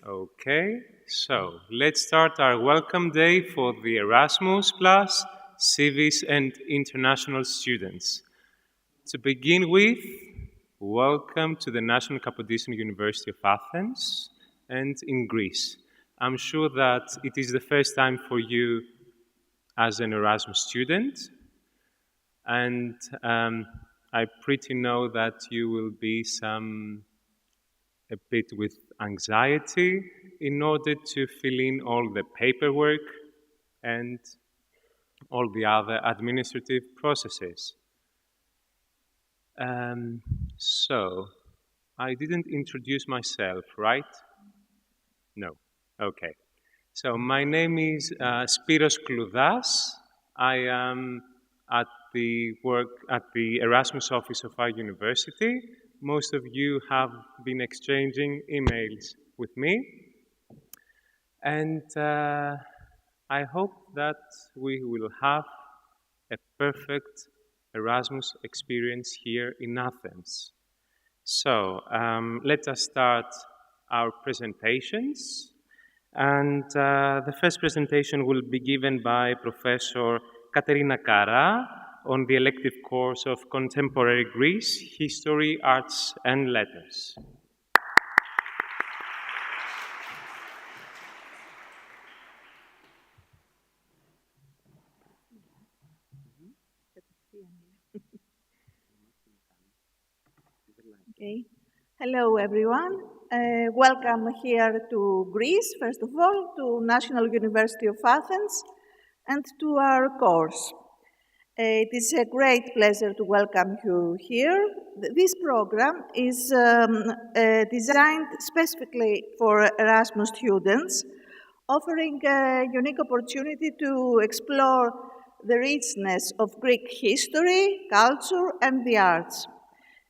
Okay, so let's start our welcome day for the Erasmus plus CIVIS and International Students. To begin with, welcome to the National Kapodisian University of Athens and in Greece. I'm sure that it is the first time for you as an Erasmus student, and I pretty know that you will be a bit with anxiety in order to fill in all the paperwork and all the other administrative processes. So, I didn't introduce myself, right? No. Okay. So, my name is Spiros Kloudas. I am at the Erasmus office of our university. Most of you have been exchanging emails with me. And I hope that we will have a perfect Erasmus experience here in Athens. So let us start our presentations. And the first presentation will be given by Professor Katerina Kara on the elective course of Contemporary Greece, History, Arts and Letters. Okay. Hello, everyone. Welcome here to Greece, first of all, to National University of Athens, and to our course. It is a great pleasure to welcome you here. This program is designed specifically for Erasmus students, offering a unique opportunity to explore the richness of Greek history, culture, and the arts.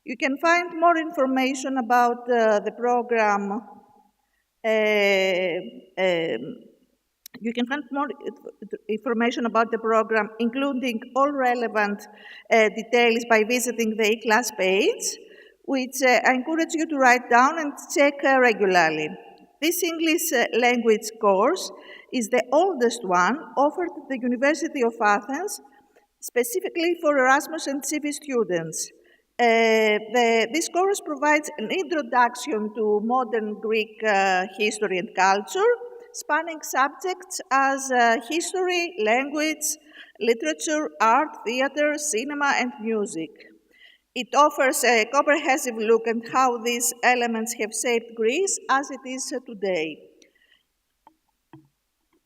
You can find more information about the program. You can find more information about the program, including all relevant details, by visiting the e-class page, which I encourage you to write down and check regularly. This English language course is the oldest one offered at the University of Athens, specifically for Erasmus and CIVIS students. This course provides an introduction to modern Greek history and culture, spanning subjects as history, language, literature, art, theater, cinema, and music. It offers a comprehensive look at how these elements have shaped Greece as it is today.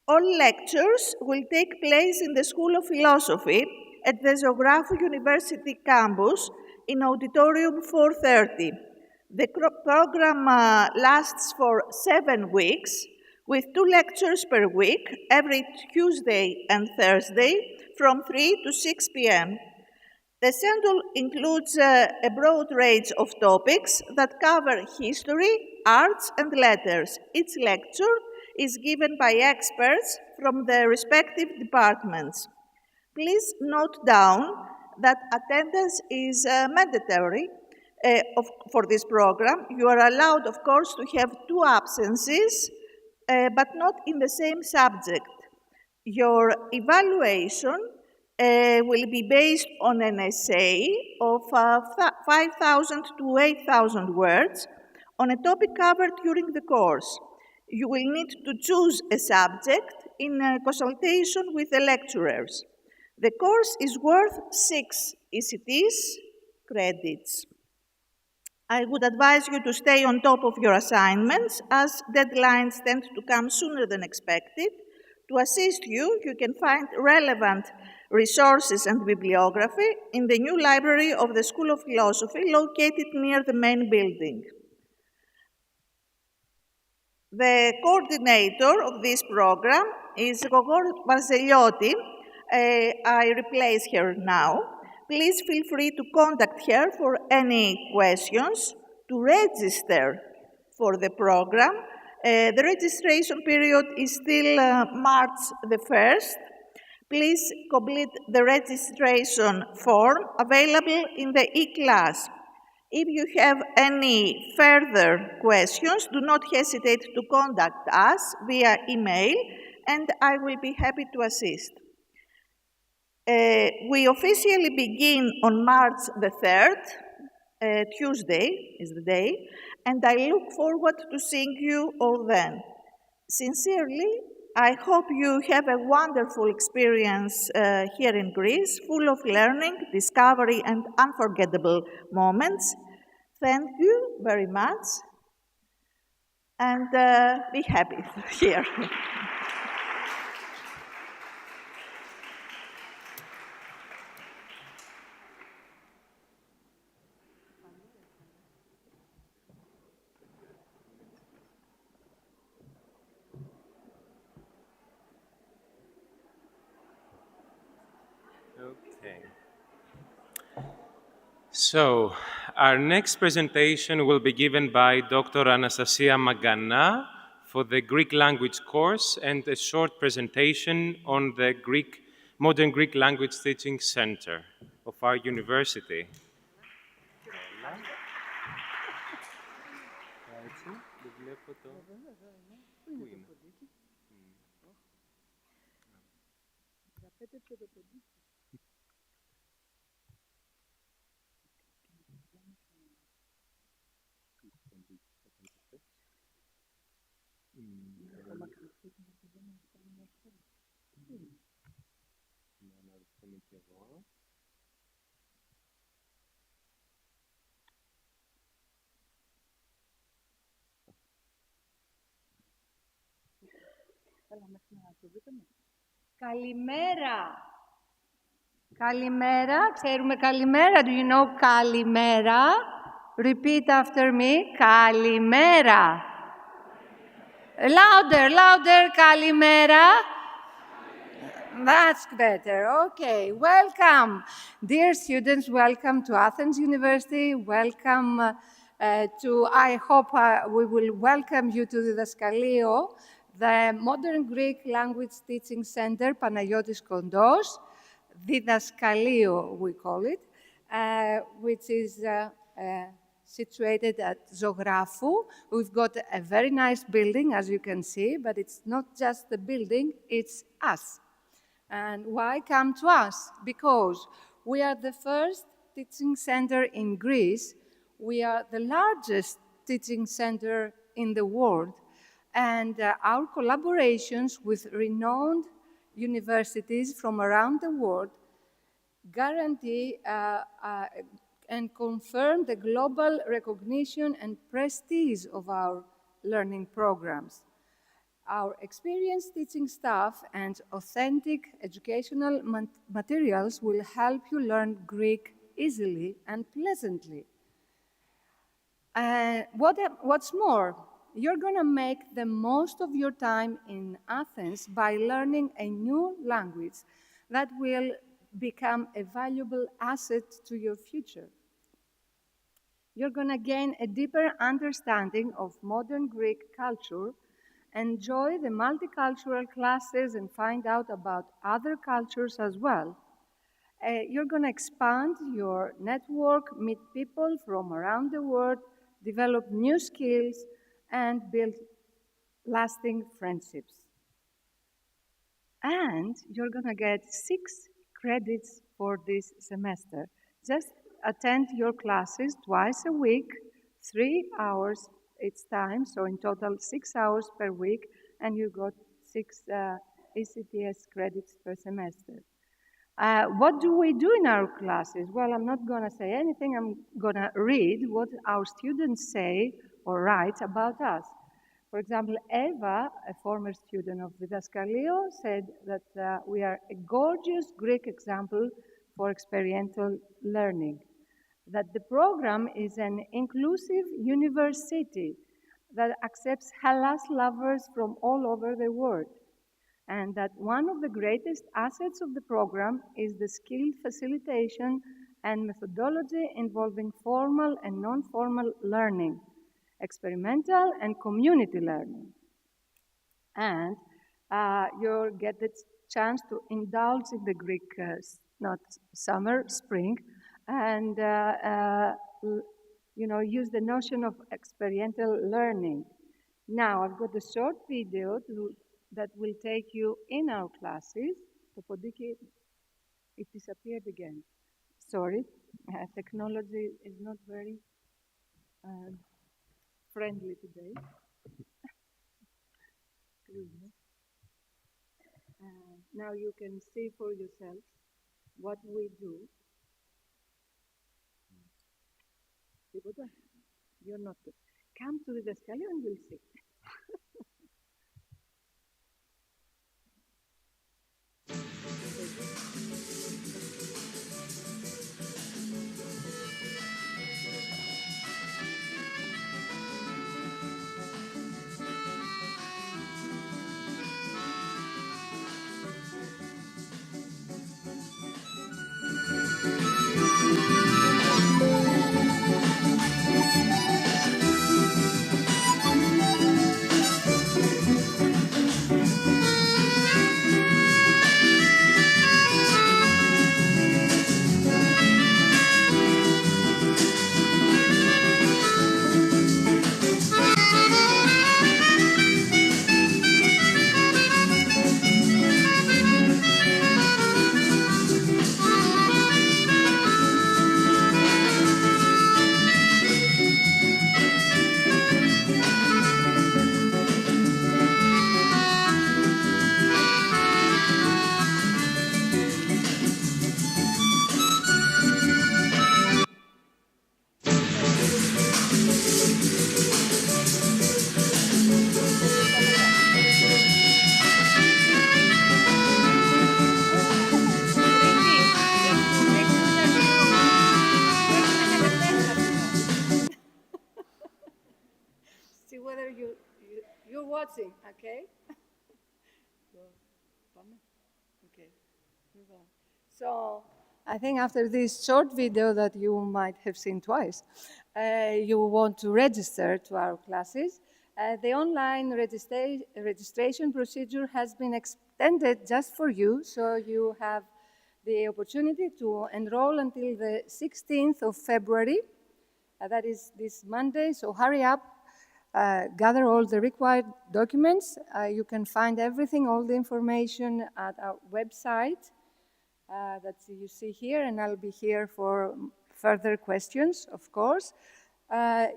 All lectures will take place in the School of Philosophy at the Geography University campus in Auditorium 430. The program lasts for 7 weeks, with 2 lectures per week, every Tuesday and Thursday, from 3 to 6 p.m. The schedule includes a broad range of topics that cover history, arts, and letters. Each lecture is given by experts from the respective departments. Please note down that attendance is mandatory for this program. You are allowed, of course, to have 2 absences, but not in the same subject. Your evaluation will be based on an essay of 5,000 to 8,000 words on a topic covered during the course. You will need to choose a subject in consultation with the lecturers. The course is worth 6 ECTS credits. I would advise you to stay on top of your assignments, as deadlines tend to come sooner than expected. To assist you, you can find relevant resources and bibliography in the new library of the School of Philosophy, located near the main building. The coordinator of this program is Gogor Varzelioti. I replace her now. Please feel free to contact her for any questions. To register for the program, the registration period is still March the 1st. Please complete the registration form available in the e-class. If you have any further questions, do not hesitate to contact us via email, and I will be happy to assist. We officially begin on March the 3rd, Tuesday is the day, and I look forward to seeing you all then. Sincerely, I hope you have a wonderful experience here in Greece, full of learning, discovery, and unforgettable moments. Thank you very much, and be happy here. Okay. So, our next presentation will be given by Dr. Anastasia Magana for the Greek language course and a short presentation on the Modern Greek Language Teaching Center of our university. Καλημέρα. Καλημέρα. Ξέρουμε καλημέρα. Do you know καλημέρα? Repeat after me. Καλημέρα. Louder, louder. Καλημέρα. That's better. Okay. Welcome. Dear students, welcome to Athens University. Welcome I hope we will welcome you to the Δασκαλείο, the Modern Greek Language Teaching Center, Panagiotis Kondos, Didaskalio we call it, which is situated at Zographou. We've got a very nice building, as you can see, but it's not just the building, it's us. And why come to us? Because we are the first teaching center in Greece. We are the largest teaching center in the world. And our collaborations with renowned universities from around the world guarantee and confirm the global recognition and prestige of our learning programs. Our experienced teaching staff and authentic educational materials will help you learn Greek easily and pleasantly. What's more, you're going to make the most of your time in Athens by learning a new language that will become a valuable asset to your future. You're going to gain a deeper understanding of modern Greek culture, enjoy the multicultural classes, and find out about other cultures as well. You're going to expand your network, meet people from around the world, develop new skills, and build lasting friendships. And you're going to get 6 credits for this semester. Just attend your classes twice a week, 3 hours each time, so in total 6 hours per week, and you got 6 ECTS credits per semester. What do we do in our classes? Well, I'm not going to say anything. I'm going to read what our students say or write about us. For example, Eva, a former student of Didaskalio, said that we are a gorgeous Greek example for experiential learning, that the program is an inclusive university that accepts Hellas lovers from all over the world, and that one of the greatest assets of the program is the skilled facilitation and methodology involving formal and non-formal learning, experimental and community learning. And you'll get the chance to indulge in the Greek, not summer, spring, and use the notion of experiential learning. Now, I've got a short video that will take you in our classes. It disappeared again. Sorry, technology is not very friendly today. Excuse me. Now you can see for yourselves what we do. You're not good. Come to the δασκάλιο and you'll see. See whether you're watching, okay? Okay. So I think after this short video that you might have seen twice, you want to register to our classes. The online registration procedure has been extended just for you, so you have the opportunity to enroll until the 16th of February. That is this Monday, so hurry up. Gather all the required documents. You can find everything, all the information at our website that you see here, and I'll be here for further questions, of course.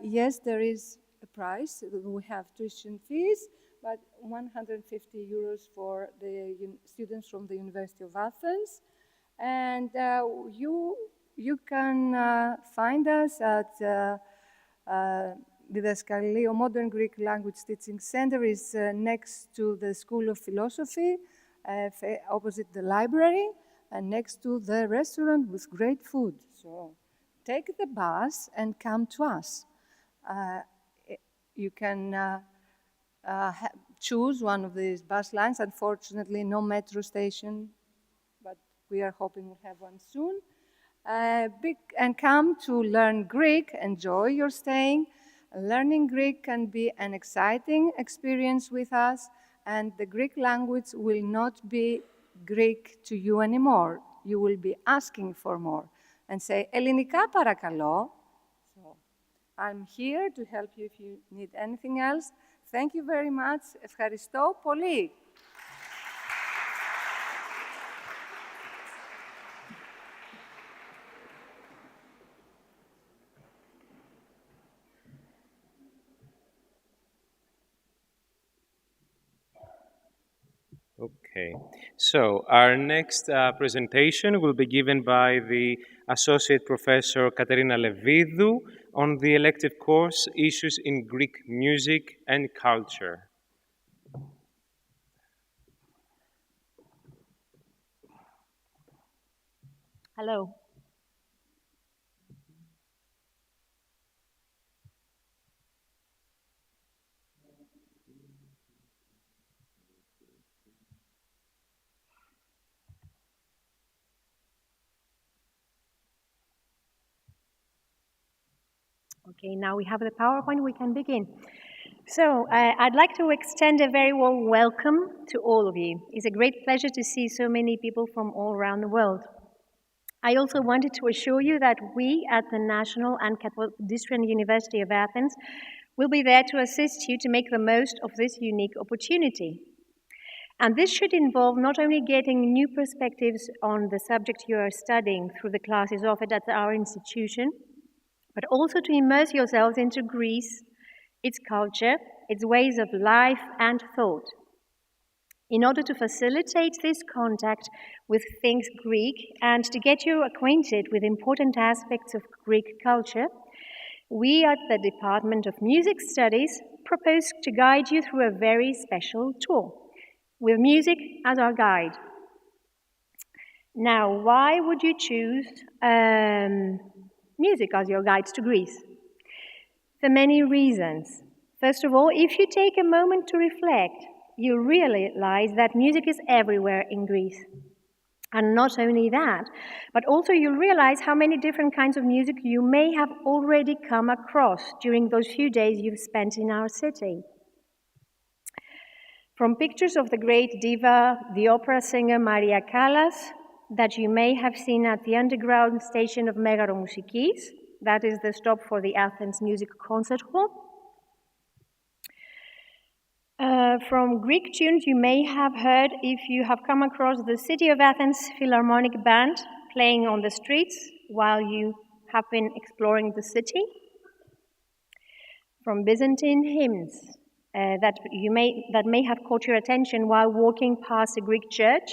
Yes, there is a price. We have tuition fees, but 150 euros for the students from the University of Athens. And you can find us at the Δασκαλείο Modern Greek Language Teaching Center is next to the School of Philosophy, opposite the library, and next to the restaurant with great food. So take the bus and come to us. You can choose one of these bus lines. Unfortunately, no metro station, but we are hoping we'll have one soon. And come to learn Greek, enjoy your staying. Learning Greek can be an exciting experience with us, and the Greek language will not be Greek to you anymore. You will be asking for more and say, Ελληνικά παρακαλώ. So, I'm here to help you if you need anything else. Thank you very much. Ευχαριστώ πολύ. Okay, so our next presentation will be given by the Associate Professor Katerina Levidou on the elective course Issues in Greek Music and Culture. Hello. Okay, now we have the PowerPoint, we can begin. So I'd like to extend a very warm welcome to all of you. It's a great pleasure to see so many people from all around the world. I also wanted to assure you that we at the National and Kapodistrian University of Athens will be there to assist you to make the most of this unique opportunity. And this should involve not only getting new perspectives on the subject you are studying through the classes offered at our institution, but also to immerse yourselves into Greece, its culture, its ways of life and thought. In order to facilitate this contact with things Greek and to get you acquainted with important aspects of Greek culture, we at the Department of Music Studies propose to guide you through a very special tour, with music as our guide. Now, why would you choose music as your guide to Greece? For many reasons. First of all, if you take a moment to reflect, you'll realize that music is everywhere in Greece. And not only that, but also you'll realize how many different kinds of music you may have already come across during those few days you've spent in our city. From pictures of the great diva, the opera singer Maria Callas, that you may have seen at the underground station of Megaromusikis, that is the stop for the Athens Music Concert Hall. From Greek tunes you may have heard if you have come across the City of Athens Philharmonic Band playing on the streets while you have been exploring the city. From Byzantine hymns that may have caught your attention while walking past a Greek church.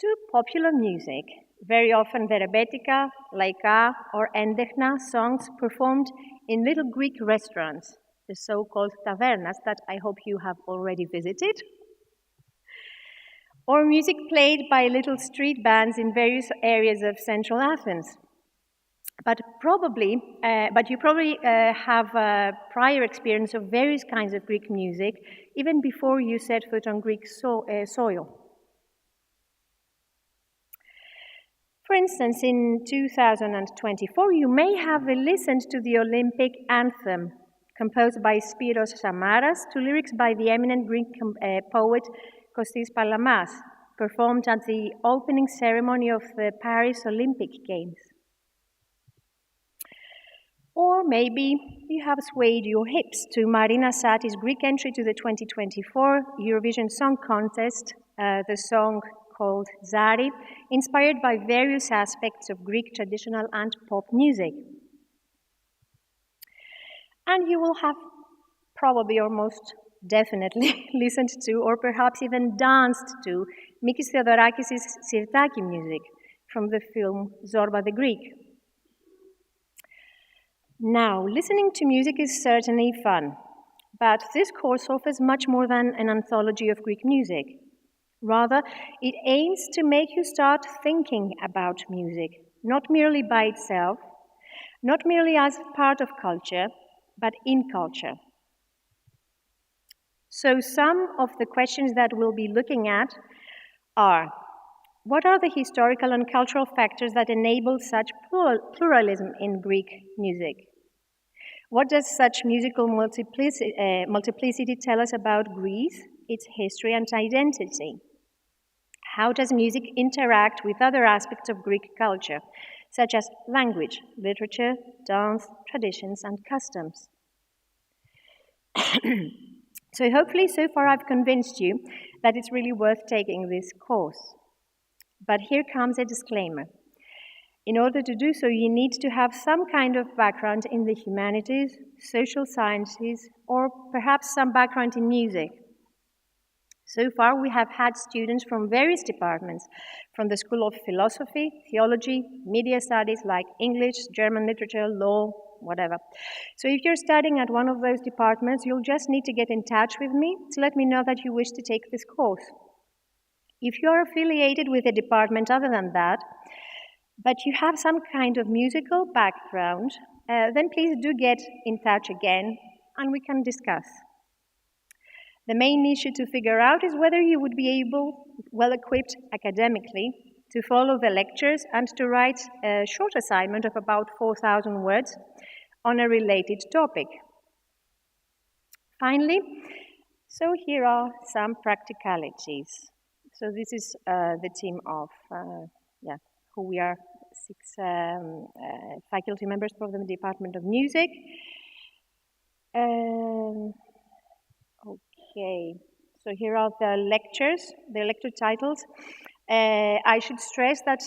To popular music, very often the rebetika, laika, or endechna songs performed in little Greek restaurants, the so-called tavernas that I hope you have already visited, or music played by little street bands in various areas of central Athens. But you probably have a prior experience of various kinds of Greek music, even before you set foot on Greek soil. For instance, in 2024, you may have listened to the Olympic anthem, composed by Spiros Samaras, to lyrics by the eminent Greek poet Kostis Palamas, performed at the opening ceremony of the Paris Olympic Games. Or maybe you have swayed your hips to Marina Sati's Greek entry to the 2024 Eurovision Song Contest, the song called Zari, inspired by various aspects of Greek traditional and pop music. And you will have probably or most definitely listened to or perhaps even danced to Mikis Theodorakis' Sirtaki music from the film Zorba the Greek. Now, listening to music is certainly fun, but this course offers much more than an anthology of Greek music. Rather, it aims to make you start thinking about music, not merely by itself, not merely as part of culture, but in culture. So some of the questions that we'll be looking at are, what are the historical and cultural factors that enable such pluralism in Greek music? What does such musical multiplicity tell us about Greece, its history and identity? How does music interact with other aspects of Greek culture, such as language, literature, dance, traditions, and customs? So hopefully so far I've convinced you that it's really worth taking this course. But here comes a disclaimer. In order to do so, you need to have some kind of background in the humanities, social sciences, or perhaps some background in music. So far, we have had students from various departments, from the School of Philosophy, Theology, Media Studies like English, German literature, law, whatever. So if you're studying at one of those departments, you'll just need to get in touch with me to let me know that you wish to take this course. If you're affiliated with a department other than that, but you have some kind of musical background, then please do get in touch again and we can discuss. The main issue to figure out is whether you would be well-equipped academically to follow the lectures and to write a short assignment of about 4,000 words on a related topic. Finally, so here are some practicalities. So this is the team of who we are 6 faculty members from the Department of Music. Okay, so here are the lectures, the lecture titles. I should stress that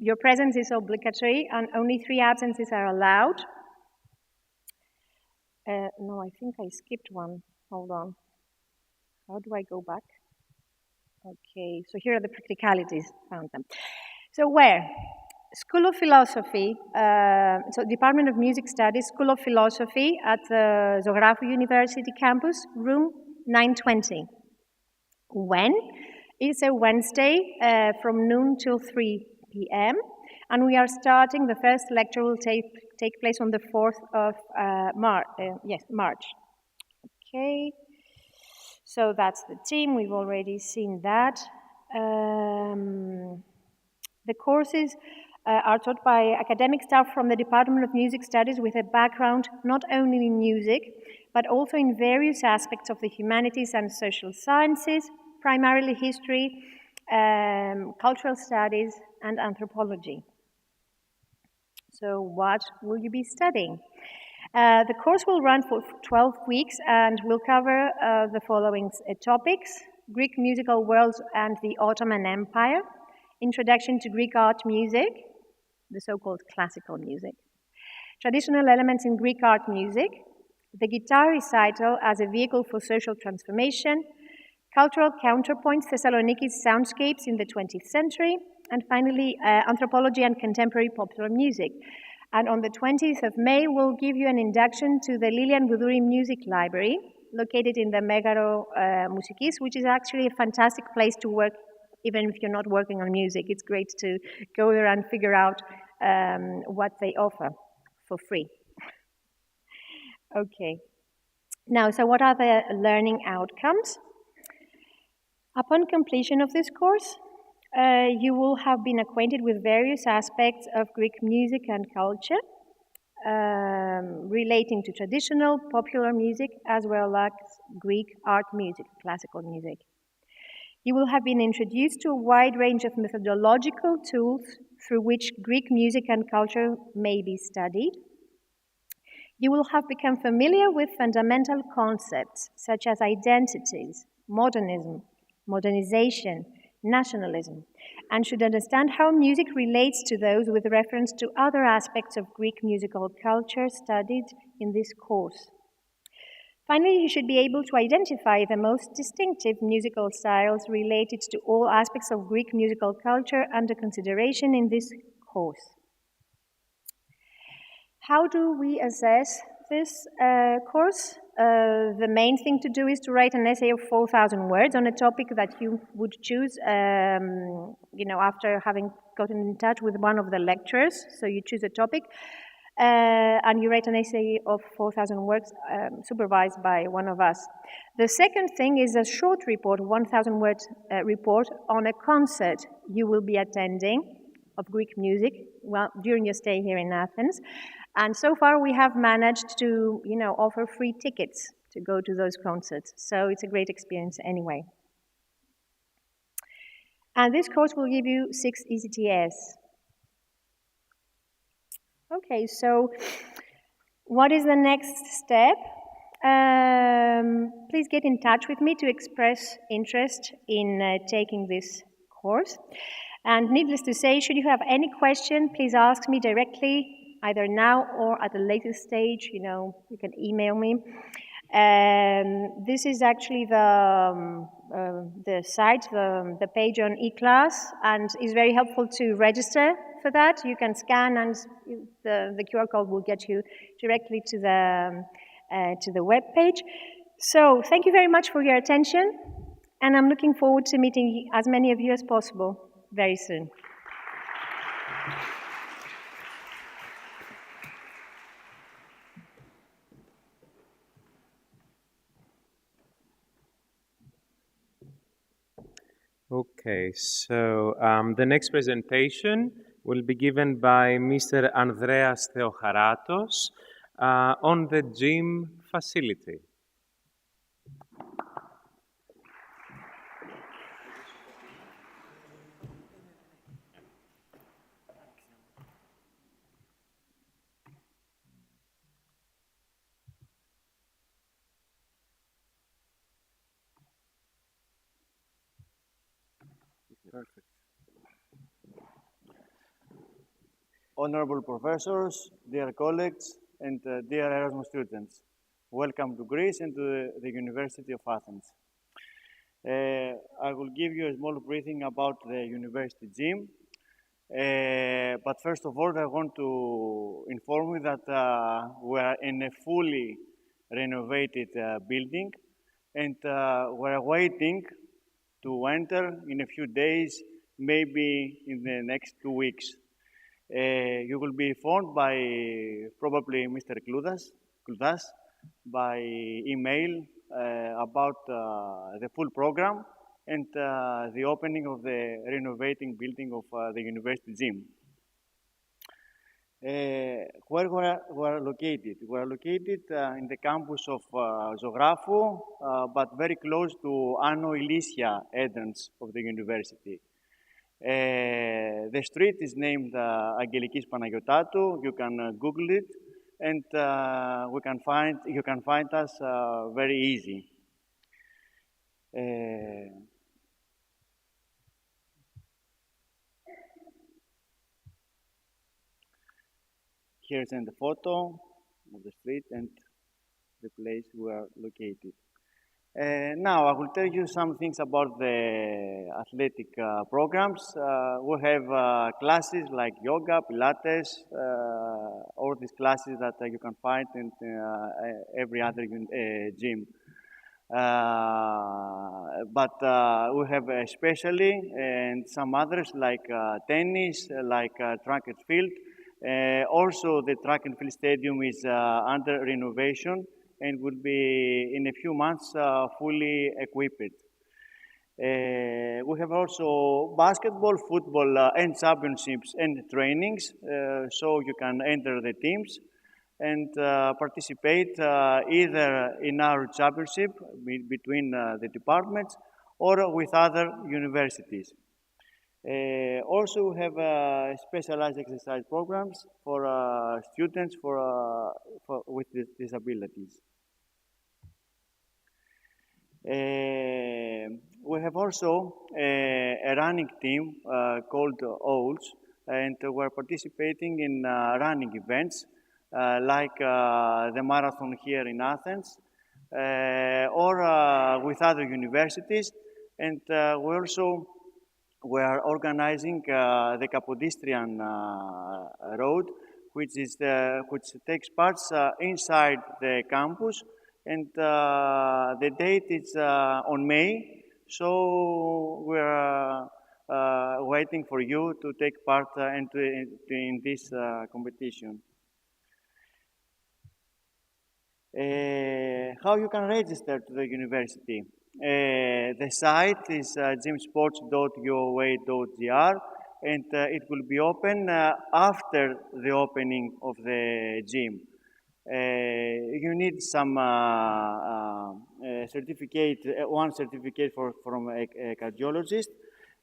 your presence is obligatory and only 3 absences are allowed. No, I think I skipped one. Hold on. How do I go back? Okay, so here are the practicalities. Found them. So where? School of Philosophy, so Department of Music Studies, School of Philosophy at the Zographou University campus, room 920. When? It's a Wednesday from noon till 3 p.m. And we are starting, the first lecture will take place on the 4th of March. Okay, so that's the team, we've already seen that. The courses are taught by academic staff from the Department of Music Studies with a background not only in music, but also in various aspects of the humanities and social sciences, primarily history, cultural studies, and anthropology. So what will you be studying? The course will run for 12 weeks and will cover the following topics: Greek musical worlds and the Ottoman Empire, Introduction to Greek art music, the so-called classical music, traditional elements in Greek art music, the guitar recital as a vehicle for social transformation, cultural counterpoints, Thessaloniki's soundscapes in the 20th century, and finally, anthropology and contemporary popular music. And on the 20th of May, we'll give you an induction to the Lilian Goudouri Music Library, located in the Megaro Musikis, which is actually a fantastic place to work, even if you're not working on music. It's great to go there and figure out what they offer for free. Okay. Now, so what are the learning outcomes? Upon completion of this course, you will have been acquainted with various aspects of Greek music and culture relating to traditional, popular music, as well as Greek art music, classical music. You will have been introduced to a wide range of methodological tools through which Greek music and culture may be studied. You will have become familiar with fundamental concepts such as identities, modernism, modernization, nationalism, and should understand how music relates to those with reference to other aspects of Greek musical culture studied in this course. Finally, you should be able to identify the most distinctive musical styles related to all aspects of Greek musical culture under consideration in this course. How do we assess this course? The main thing to do is to write an essay of 4,000 words on a topic that you would choose, after having gotten in touch with one of the lecturers. So you choose a topic, and you write an essay of 4,000 words supervised by one of us. The second thing is a short report, 1,000 words report on a concert you will be attending of Greek music during your stay here in Athens. And so far we have managed to, offer free tickets to go to those concerts. So it's a great experience anyway. And this course will give you 6 ECTS. Okay, so what is the next step? Please get in touch with me to express interest in taking this course. And needless to say, should you have any question, please ask me directly, either now or at a later stage. You can email me. This is actually the site, the page on eClass, and is very helpful to register for that. You can scan, and the QR code will get you directly to the web page. So thank you very much for your attention, and I'm looking forward to meeting as many of you as possible very soon. Okay, so the next presentation will be given by Mr. Andreas Theocharatos on the gym facility. Perfect. Honorable professors, dear colleagues, and dear Erasmus students, welcome to Greece and to the University of Athens. I will give you a small briefing about the university gym. But first of all, I want to inform you that we are in a fully renovated building, and we're waiting to enter in a few days, maybe in the next 2 weeks. You will be informed by probably Mr. Kludas by email about the full program and the opening of the renovating building of the university gym. Where we are located? We are located in the campus of Zographou, but very close to Anno Elysia entrance of the university. The street is named Angelikis Panagiotatou. You can Google it, and you can find us very easy. Here's the photo of the street and the place we are located. Now, I will tell you some things about the athletic programs. We have classes like yoga, Pilates, all these classes that you can find in every other gym. But we have especially and some others like tennis, like track and field. Also, the track and field stadium is under renovation and will be in a few months fully equipped. We have also basketball, football, and championships and trainings, so you can enter the teams and participate either in our championship between the departments or with other universities. Also, we have specialized exercise programs for students with disabilities. We have also a running team called Owls, and we're participating in running events like the marathon here in Athens or with other universities. And we are organizing the Capodistrian road, which takes parts inside the campus, and the date is on May. So we are waiting for you to take part in this competition. How you can register to the university? The site is gymsports.uoa.gr, and it will be open after the opening of the gym. You need some certificate, one certificate from a cardiologist,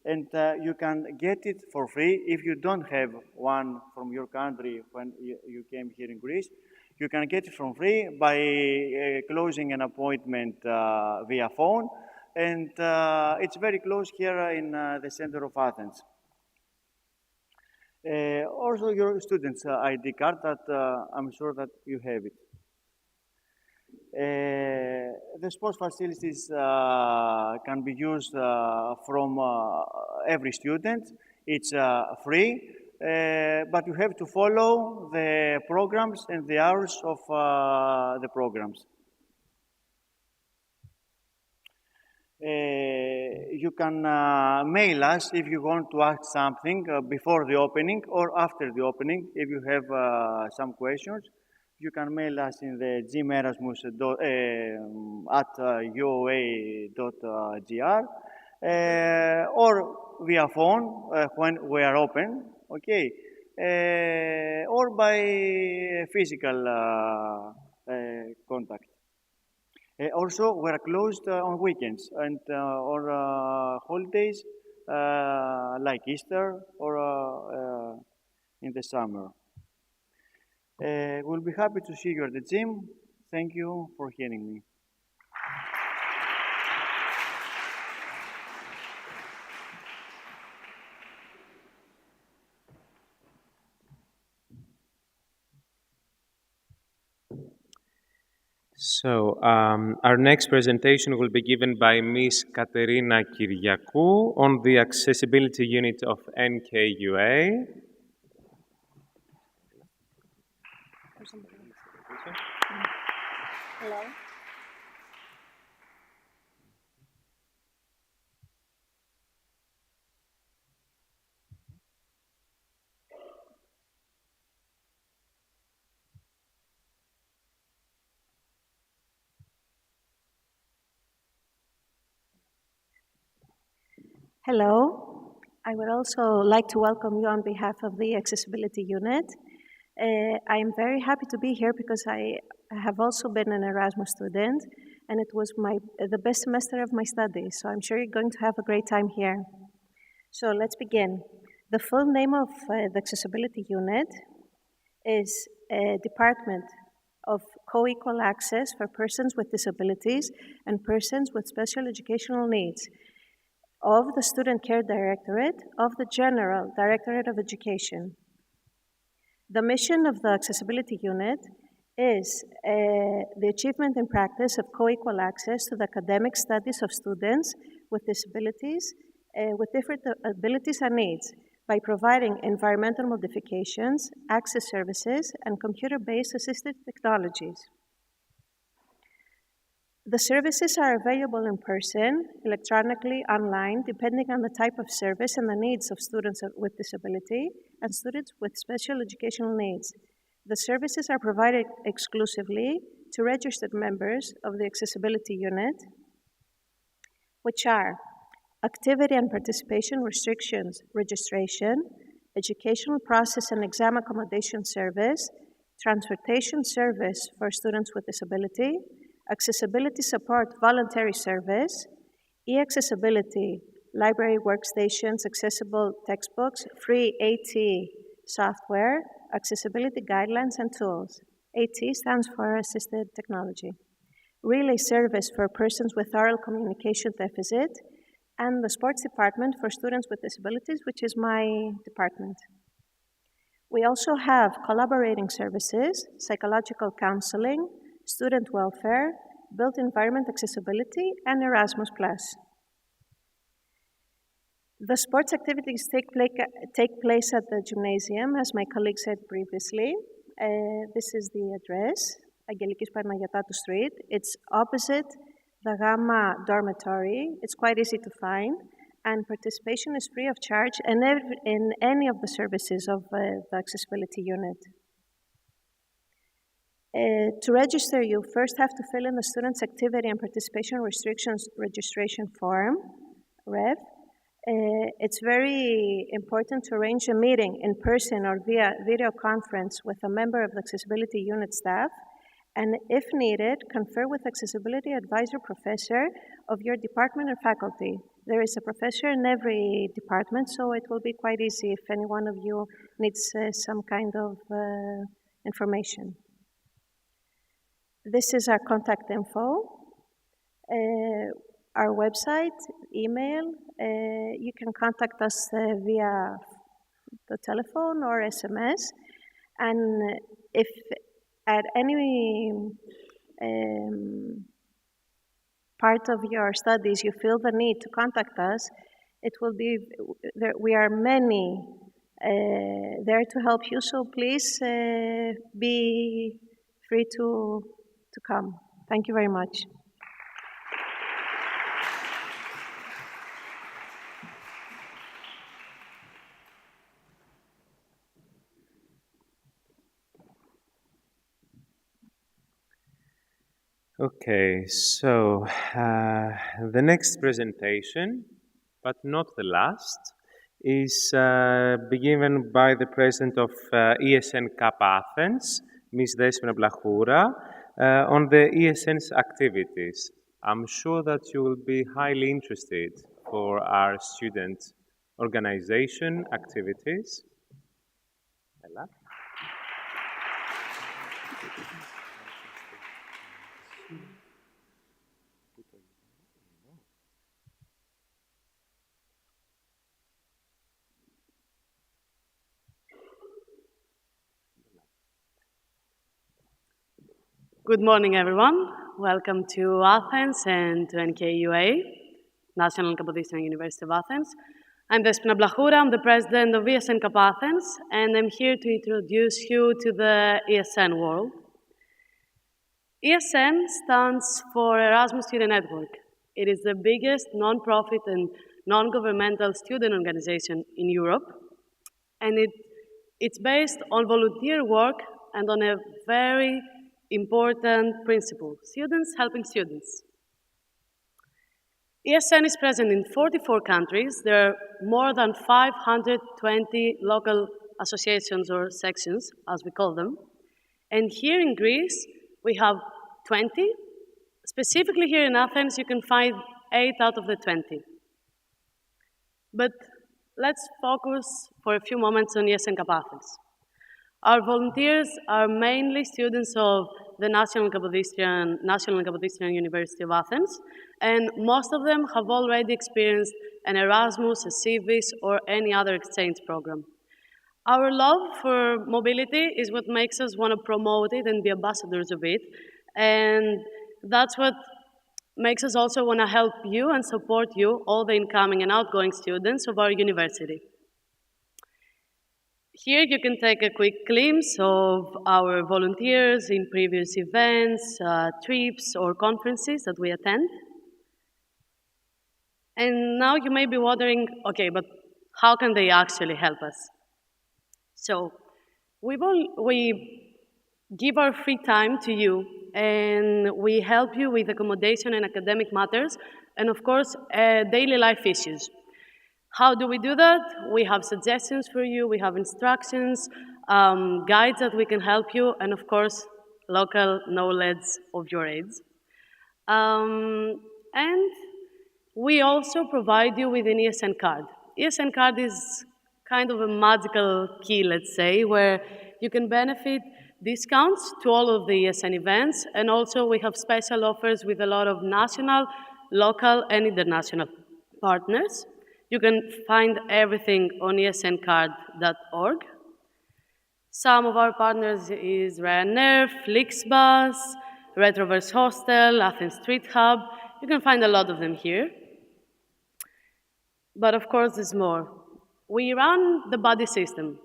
and you can get it for free if you don't have one from your country when you came here in Greece. You can get it for free by closing an appointment via phone, and it's very close here in the center of Athens. Also, your students' ID card that I'm sure that you have it. The sports facilities can be used from every student. It's free. But you have to follow the programs and the hours of the programs. You can mail us if you want to ask something before the opening or after the opening. If you have some questions, you can mail us in the gymerasmus at uoa.gr or via phone when we are open. Okay, or by physical contact. Also, we are closed on weekends and or holidays like Easter or in the summer. We'll be happy to see you at the gym. Thank you for hearing me. So, our next presentation will be given by Ms. Katerina Kyriakou on the accessibility unit of NKUA. Hello. Hello. I would also like to welcome you on behalf of the Accessibility Unit. I am very happy to be here because I have also been an Erasmus student, and it was the best semester of my studies, so I'm sure you're going to have a great time here. So let's begin. The full name of the Accessibility Unit is Department of Co-Equal Access for Persons with Disabilities and Persons with Special Educational Needs of the Student Care Directorate of the General Directorate of Education. The mission of the Accessibility Unit is the achievement in practice of co-equal access to the academic studies of students with disabilities, with different abilities and needs, by providing environmental modifications, access services, and computer-based assistive technologies. The services are available in person, electronically, online, depending on the type of service and the needs of students with disability and students with special educational needs. The services are provided exclusively to registered members of the Accessibility Unit, which are activity and participation restrictions registration, educational process and exam accommodation service, transportation service for students with disability, accessibility support voluntary service, e-accessibility, library workstations, accessible textbooks, free AT software, accessibility guidelines and tools. AT stands for Assisted Technology. Relay service for persons with oral communication deficit, and the sports department for students with disabilities, which is my department. We also have collaborating services, psychological counseling, student welfare, built environment accessibility, and Erasmus+. The sports activities take place at the gymnasium, as my colleague said previously. This is the address, Angelikis Panagiotatou Street. It's opposite the Gamma dormitory. It's quite easy to find, and participation is free of charge in any of the services of the Accessibility Unit. To register, you first have to fill in the Students' Activity and Participation Restrictions Registration Form, REF. It's very important to arrange a meeting in person or via video conference with a member of the Accessibility Unit staff, and if needed, confer with Accessibility Advisor Professor of your department or faculty. There is a professor in every department, so it will be quite easy if any one of you needs some kind of information. This is our contact info, our website, email. You can contact us via the telephone or SMS. And if at any part of your studies you feel the need to contact us, it will be, we are many there to help you, so please be free to come. Thank you very much. Okay, so the next presentation, but not the last, is be given by the president of ESN Kappa Athens, Ms. Desmina Blachoura, on the ESN's activities. I'm sure that you will be highly interested for our student organization activities. Ella? Good morning, everyone. Welcome to Athens and to NKUA, National Kapodistria University of Athens. I'm Despina Blachoura, I'm the president of ESN Cap Athens, and I'm here to introduce you to the ESN world. ESN stands for Erasmus Student Network. It is the biggest non-profit and non-governmental student organization in Europe, and it's based on volunteer work and on a very important principle: students helping students. ESN is present in 44 countries. There are more than 520 local associations or sections, as we call them. And here in Greece, we have 20. Specifically here in Athens, you can find 8 out of the 20. But let's focus for a few moments on ESN Cap Athens. Our volunteers are mainly students of the National Kapodistrian University of Athens, and most of them have already experienced an Erasmus, a CIVIS, or any other exchange program. Our love for mobility is what makes us want to promote it and be ambassadors of it, and that's what makes us also want to help you and support you, all the incoming and outgoing students of our university. Here you can take a quick glimpse of our volunteers in previous events, trips, or conferences that we attend. And now you may be wondering, okay, but how can they actually help us? So we give our free time to you, and we help you with accommodation and academic matters, and of course, daily life issues. How do we do that? We have suggestions for you, we have instructions, guides that we can help you, and of course, local knowledge of your age. And we also provide you with an ESN card. ESN card is kind of a magical key, let's say, where you can benefit discounts to all of the ESN events, and also we have special offers with a lot of national, local, and international partners. You can find everything on esncard.org. Some of our partners is Ryanair, Flixbus, Retroverse Hostel, Athens Street Hub. You can find a lot of them here. But of course, there's more. We run the buddy system.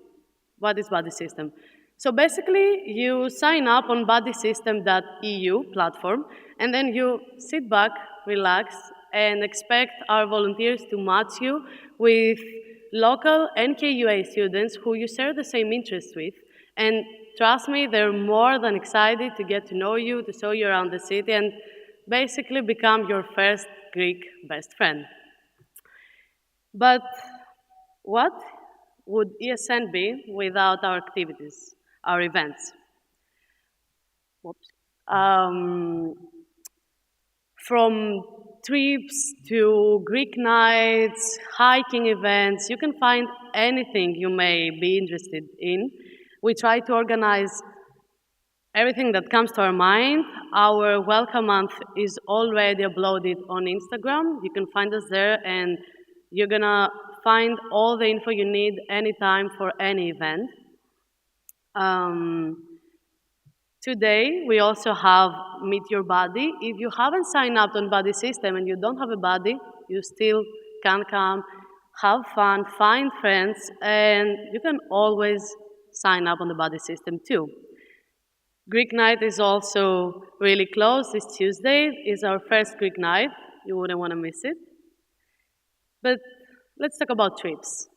What is buddy system? So basically, you sign up on buddysystem.eu platform, and then you sit back, relax, and expect our volunteers to match you with local NKUA students who you share the same interests with. And trust me, they're more than excited to get to know you, to show you around the city, and basically become your first Greek best friend. But what would ESN be without our activities, our events? Whoops. From trips to Greek nights, hiking events, you can find anything you may be interested in. We try to organize everything that comes to our mind. Our welcome month is already uploaded on Instagram. You can find us there, and you're gonna find all the info you need anytime for any event. Today, we also have Meet Your Buddy. If you haven't signed up on Buddy System and you don't have a buddy, you still can come, have fun, find friends, and you can always sign up on the Buddy System too. Greek night is also really close. This Tuesday is our first Greek night. You wouldn't want to miss it. But let's talk about trips.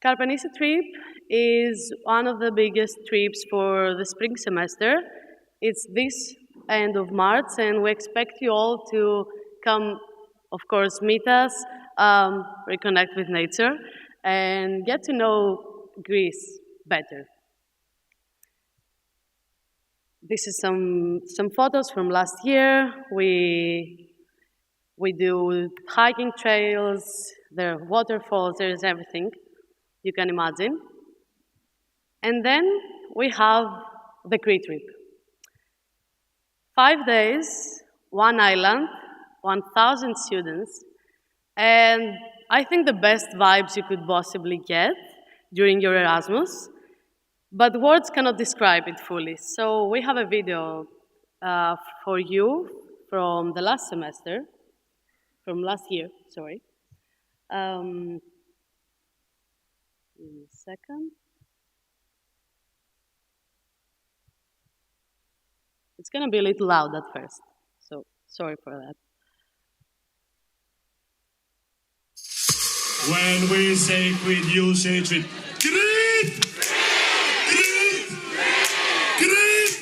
Karpanisi trip is one of the biggest trips for the spring semester. It's this end of March, and we expect you all to come, of course, meet us, reconnect with nature, and get to know Greece better. This is some photos from last year. We do hiking trails, there are waterfalls, there is everything you can imagine. And then we have the Crete trip. 5 days, 1 island, 1,000 students, and I think the best vibes you could possibly get during your Erasmus, but words cannot describe it fully. So we have a video for you from the last semester, from last year, sorry. Give me a second. It's going to be a little loud at first, so sorry for that. When we say quit, you say treat. Greet! Greet! Greet!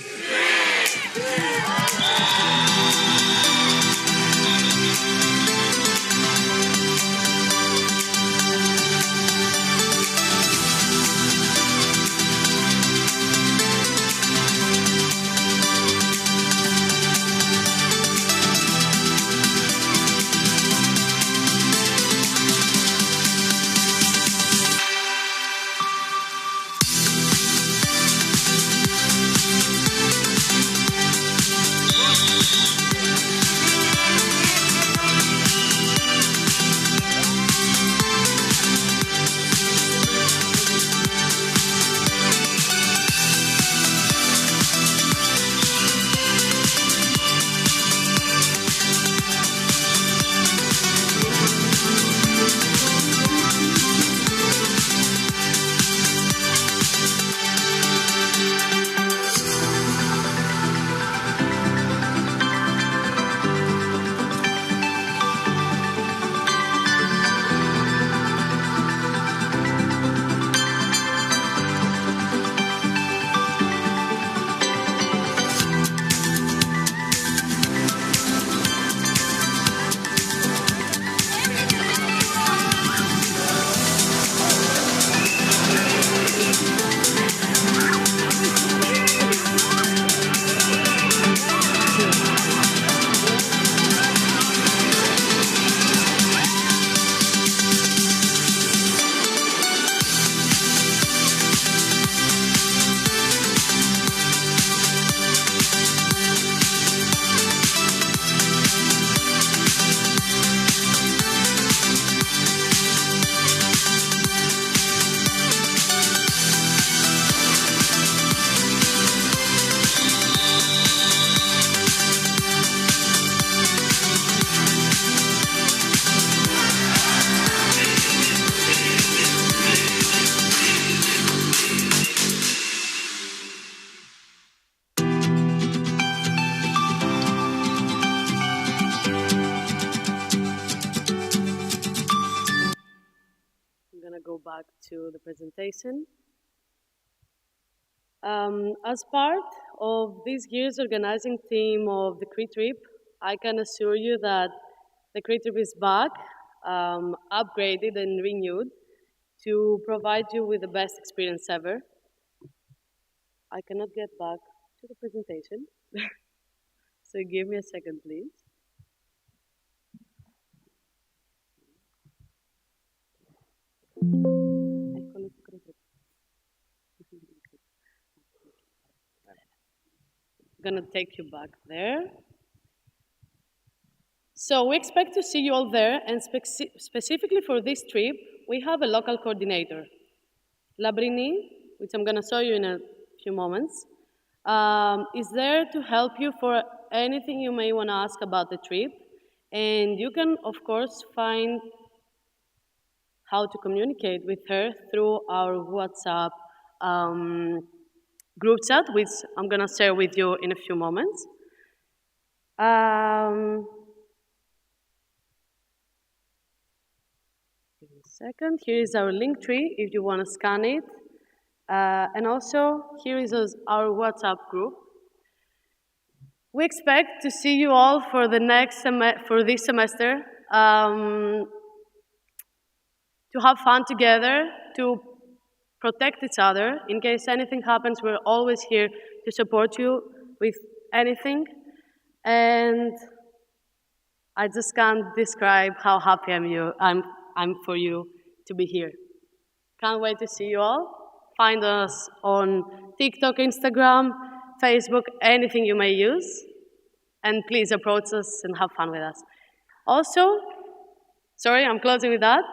Go back to the presentation. As part of this year's organizing team of the Crete trip, I can assure you that the Crete trip is back, upgraded and renewed to provide you with the best experience ever. I cannot get back to the presentation, so give me a second, please. I'm gonna take you back there. So we expect to see you all there, and specifically for this trip, we have a local coordinator, Labrini, which I'm gonna show you in a few moments, is there to help you for anything you may wanna ask about the trip. And you can, of course, find how to communicate with her through our WhatsApp group chat, which I'm gonna share with you in a few moments. Give me a second. Here is our link tree if you wanna scan it. And also, here is our WhatsApp group. We expect to see you all for the for this semester, to have fun together, to protect each other. In case anything happens, we're always here to support you with anything. And I just can't describe how happy I'm for you to be here. Can't wait to see you all. Find us on TikTok, Instagram, Facebook, anything you may use. And please approach us and have fun with us. Also, sorry, I'm closing with that.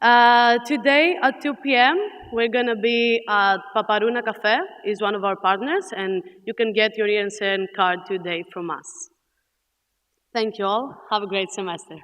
Today at 2 p.m., we're going to be at Paparuna Cafe, is one of our partners, and you can get your ESN card today from us. Thank you all. Have a great semester.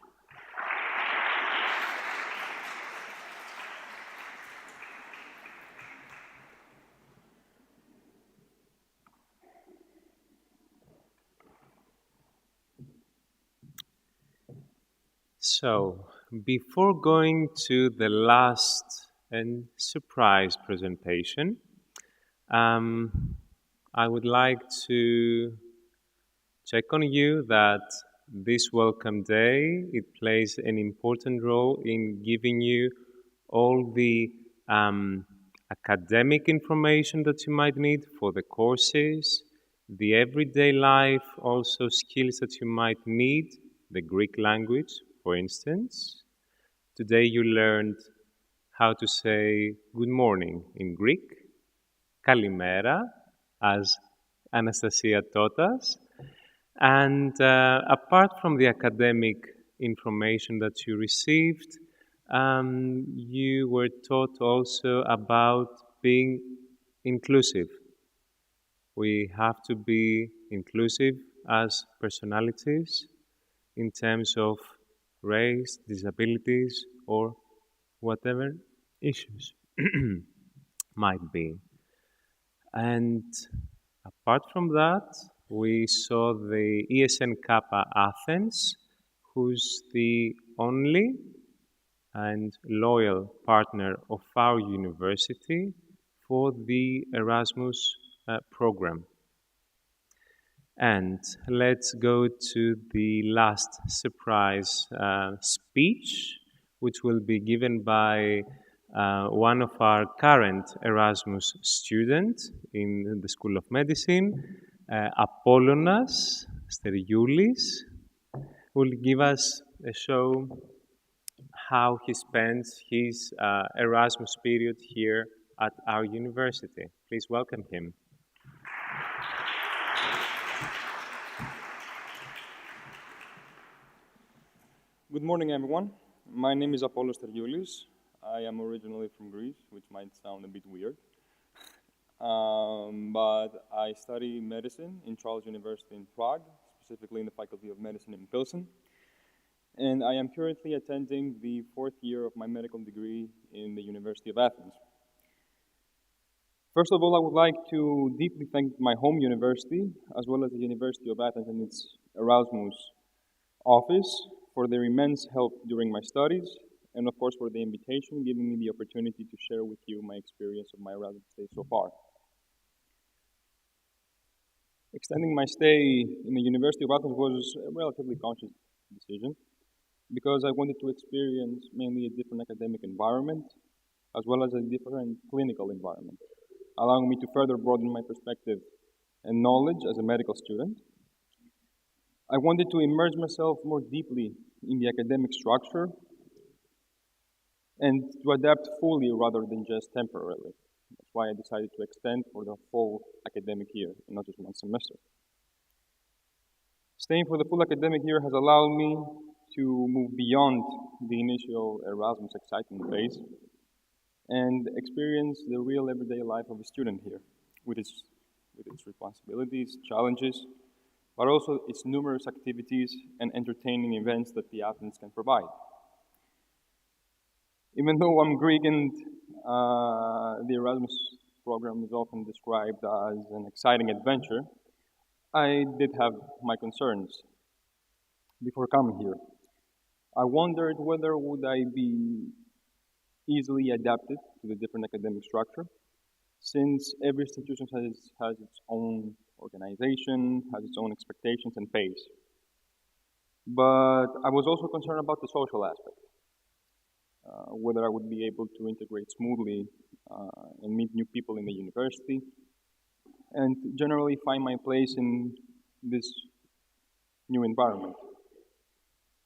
So, before going to the last and surprise presentation, I would like to check on you that this Welcome Day, it plays an important role in giving you all the academic information that you might need for the courses, the everyday life, also skills that you might need, the Greek language, for instance. Today you learned how to say good morning in Greek, kalimera, as Anastasia taught us. And apart from the academic information that you received, you were taught also about being inclusive. We have to be inclusive as personalities in terms of race, disabilities, or whatever issues might be. And apart from that, we saw the ESN Kappa Athens, who's the only and loyal partner of our university for the Erasmus program. And let's go to the last surprise speech, which will be given by one of our current Erasmus students in the School of Medicine, Apollonas Sterioulis, will give us a show how he spends his Erasmus period here at our university. Please welcome him. Good morning, everyone. My name is Apollos Sterioulis. I am originally from Greece, which might sound a bit weird. But I study medicine in Charles University in Prague, specifically in the Faculty of Medicine in Pilsen. And I am currently attending the 4th year of my medical degree in the University of Athens. First of all, I would like to deeply thank my home university, as well as the University of Athens and its Erasmus office, for their immense help during my studies, and of course for the invitation, giving me the opportunity to share with you my experience of my Erasmus stay so far. Extending my stay in the University of Athens was a relatively conscious decision, because I wanted to experience mainly a different academic environment, as well as a different clinical environment, allowing me to further broaden my perspective and knowledge as a medical student. I wanted to immerse myself more deeply in the academic structure and to adapt fully rather than just temporarily. That's why I decided to extend for the full academic year and not just one semester. Staying for the full academic year has allowed me to move beyond the initial Erasmus excitement phase and experience the real everyday life of a student here, with its responsibilities, challenges, but also its numerous activities and entertaining events that the Athens can provide. Even though I'm Greek and the Erasmus program is often described as an exciting adventure, I did have my concerns before coming here. I wondered whether would I be easily adapted to the different academic structure, since every institution has its own organization, has its own expectations and pace. But I was also concerned about the social aspect, whether I would be able to integrate smoothly and meet new people in the university, and generally find my place in this new environment.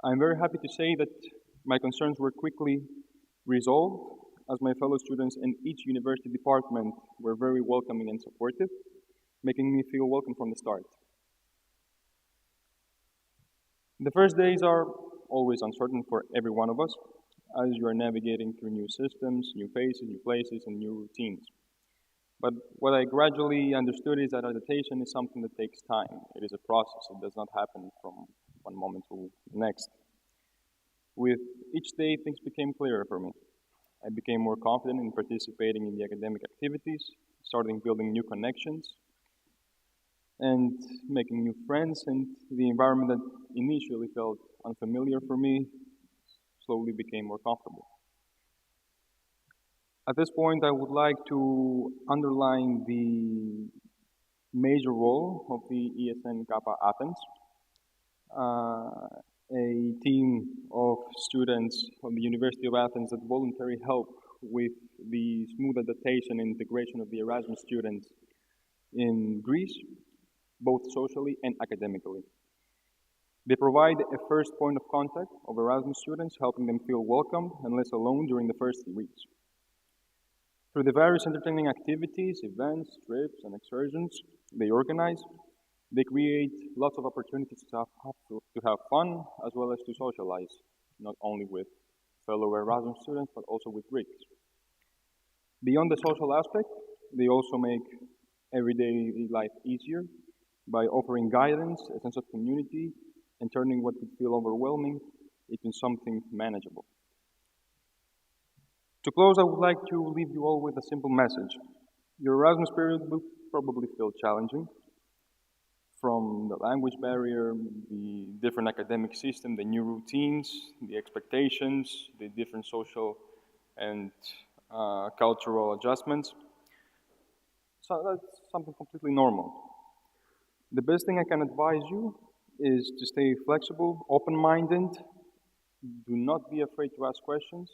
I'm very happy to say that my concerns were quickly resolved, as my fellow students in each university department were very welcoming and supportive, making me feel welcome from the start. The first days are always uncertain for every one of us, as you are navigating through new systems, new faces, new places, and new routines. But what I gradually understood is that adaptation is something that takes time. It is a process. It does not happen from one moment to the next. With each day, things became clearer for me. I became more confident in participating in the academic activities, starting building new connections, and making new friends, and the environment that initially felt unfamiliar for me slowly became more comfortable. At this point, I would like to underline the major role of the ESN Kappa Athens, a team of students from the University of Athens that voluntarily help with the smooth adaptation and integration of the Erasmus students in Greece, both socially and academically. They provide a first point of contact of Erasmus students, helping them feel welcome and less alone during the first 3 weeks. Through the various entertaining activities, events, trips, and excursions they organize, they create lots of opportunities to have fun as well as to socialize, not only with fellow Erasmus students, but also with Greeks. Beyond the social aspect, they also make everyday life easier by offering guidance, a sense of community, and turning what could feel overwhelming into something manageable. To close, I would like to leave you all with a simple message. Your Erasmus period will probably feel challenging, from the language barrier, the different academic system, the new routines, the expectations, the different social and cultural adjustments. So that's something completely normal. The best thing I can advise you is to stay flexible, open-minded, do not be afraid to ask questions,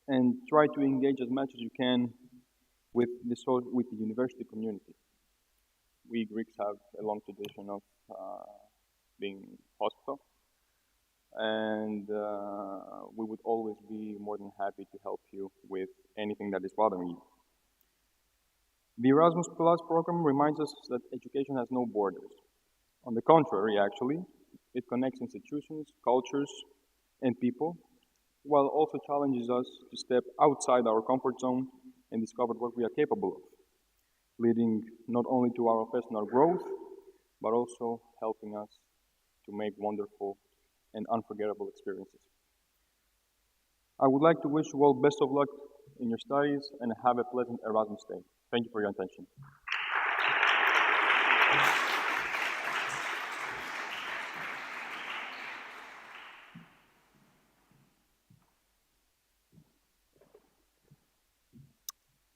and try to engage as much as you can with the university community. We Greeks have a long tradition of being hospitable, and we would always be more than happy to help you with anything that is bothering you. The Erasmus Plus program reminds us that education has no borders. On the contrary, actually, it connects institutions, cultures, and people, while also challenges us to step outside our comfort zone and discover what we are capable of, leading not only to our personal growth, but also helping us to make wonderful and unforgettable experiences. I would like to wish you all best of luck in your studies and have a pleasant Erasmus day. Thank you for your attention.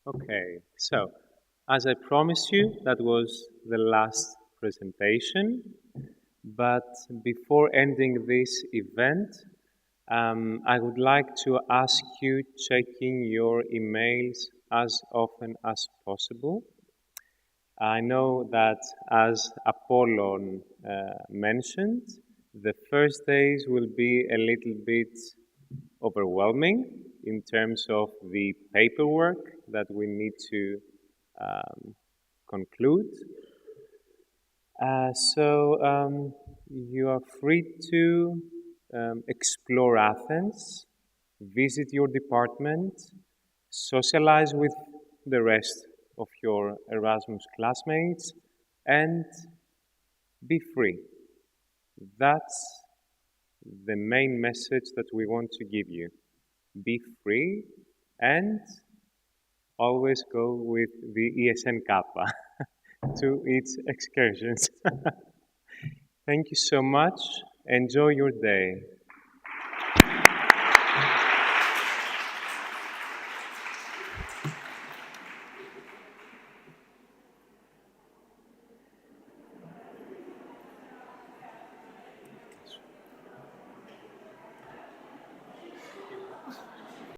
Okay, so as I promised you, that was the last presentation. But before ending this event, I would like to ask you checking your emails as often as possible. I know that, as Apollon mentioned, the first days will be a little bit overwhelming in terms of the paperwork that we need to conclude. So you are free to explore Athens, visit your department, socialize with the rest of your Erasmus classmates, and be free. That's the main message that we want to give you. Be free and always go with the ESN Kappa to its excursions. Thank you so much. Enjoy your day.